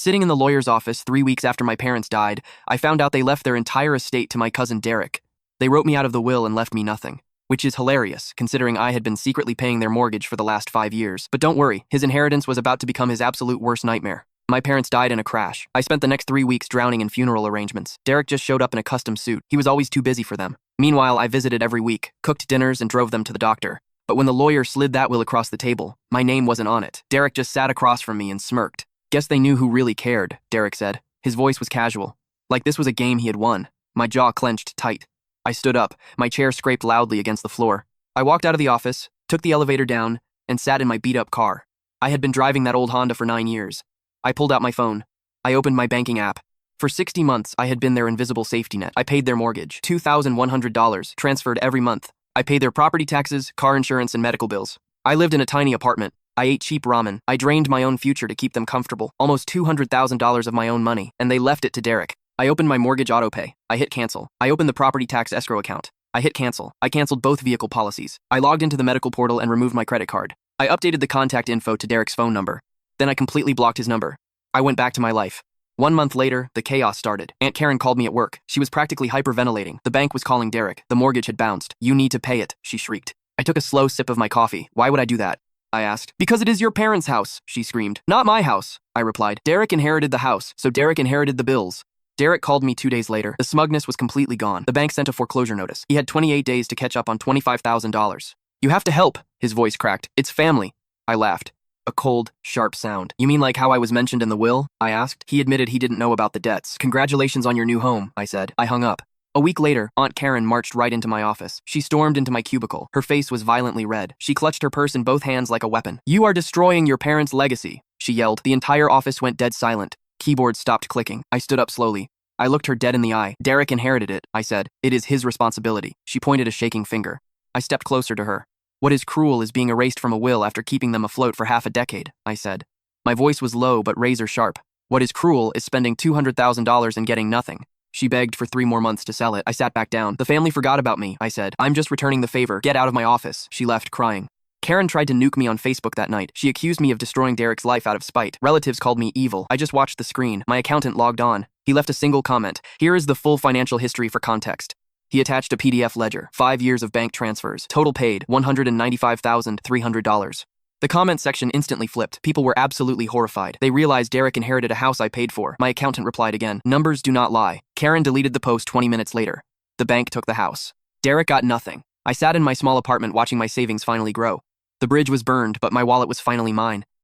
Sitting in the lawyer's office 3 weeks after my parents died, I found out they left their entire estate to my cousin Derek. They wrote me out of the will and left me nothing, which is hilarious, considering I had been secretly paying their mortgage for the last 5 years. But don't worry, his inheritance was about to become his absolute worst nightmare. My parents died in a crash. I spent the next 3 weeks drowning in funeral arrangements. Derek just showed up in a custom suit. He was always too busy for them. Meanwhile, I visited every week, cooked dinners, and drove them to the doctor. But when the lawyer slid that will across the table, my name wasn't on it. Derek just sat across from me and smirked. Guess they knew who really cared, Derek said. His voice was casual, like this was a game he had won. My jaw clenched tight. I stood up. My chair scraped loudly against the floor. I walked out of the office, took the elevator down, and sat in my beat-up car. I had been driving that old Honda for 9 years. I pulled out my phone. I opened my banking app. For 60 months, I had been their invisible safety net. I paid their mortgage, $2,100, transferred every month. I paid their property taxes, car insurance, and medical bills. I lived in a tiny apartment. I ate cheap ramen. I drained my own future to keep them comfortable. Almost $200,000 of my own money, and they left it to Derek. I opened my mortgage autopay. I hit cancel. I opened the property tax escrow account. I hit cancel. I canceled both vehicle policies. I logged into the medical portal and removed my credit card. I updated the contact info to Derek's phone number. Then I completely blocked his number. I went back to my life. 1 month later, the chaos started. Aunt Karen called me at work. She was practically hyperventilating. The bank was calling Derek. The mortgage had bounced. "You need to pay it," she shrieked. I took a slow sip of my coffee. "Why would I do that?" I asked. "Because it is your parents' house," she screamed. "Not my house," I replied. "Derek inherited the house, so Derek inherited the bills." Derek called me 2 days later. The smugness was completely gone. The bank sent a foreclosure notice. He had 28 days to catch up on $25,000. "You have to help," his voice cracked. "It's family." I laughed. A cold, sharp sound. "You mean like how I was mentioned in the will?" I asked. He admitted he didn't know about the debts. "Congratulations on your new home," I said. I hung up. A week later, Aunt Karen marched right into my office. She stormed into my cubicle. Her face was violently red. She clutched her purse in both hands like a weapon. "You are destroying your parents' legacy," she yelled. The entire office went dead silent. Keyboard stopped clicking. I stood up slowly. I looked her dead in the eye. "Derek inherited it," I said. "It is his responsibility." She pointed a shaking finger. I stepped closer to her. "What is cruel is being erased from a will after keeping them afloat for half a decade," I said. My voice was low but razor sharp. "What is cruel is spending $200,000 and getting nothing." She begged for 3 more months to sell it. I sat back down. "The family forgot about me," I said. "I'm just returning the favor. Get out of my office." She left, crying. Karen tried to nuke me on Facebook that night. She accused me of destroying Derek's life out of spite. Relatives called me evil. I just watched the screen. My accountant logged on. He left a single comment. "Here is the full financial history for context." He attached a PDF ledger, 5 years of bank transfers, total paid, $195,300. The comment section instantly flipped. People were absolutely horrified. They realized Derek inherited a house I paid for. My accountant replied again. "Numbers do not lie." Karen deleted the post 20 minutes later. The bank took the house. Derek got nothing. I sat in my small apartment watching my savings finally grow. The bridge was burned, but my wallet was finally mine.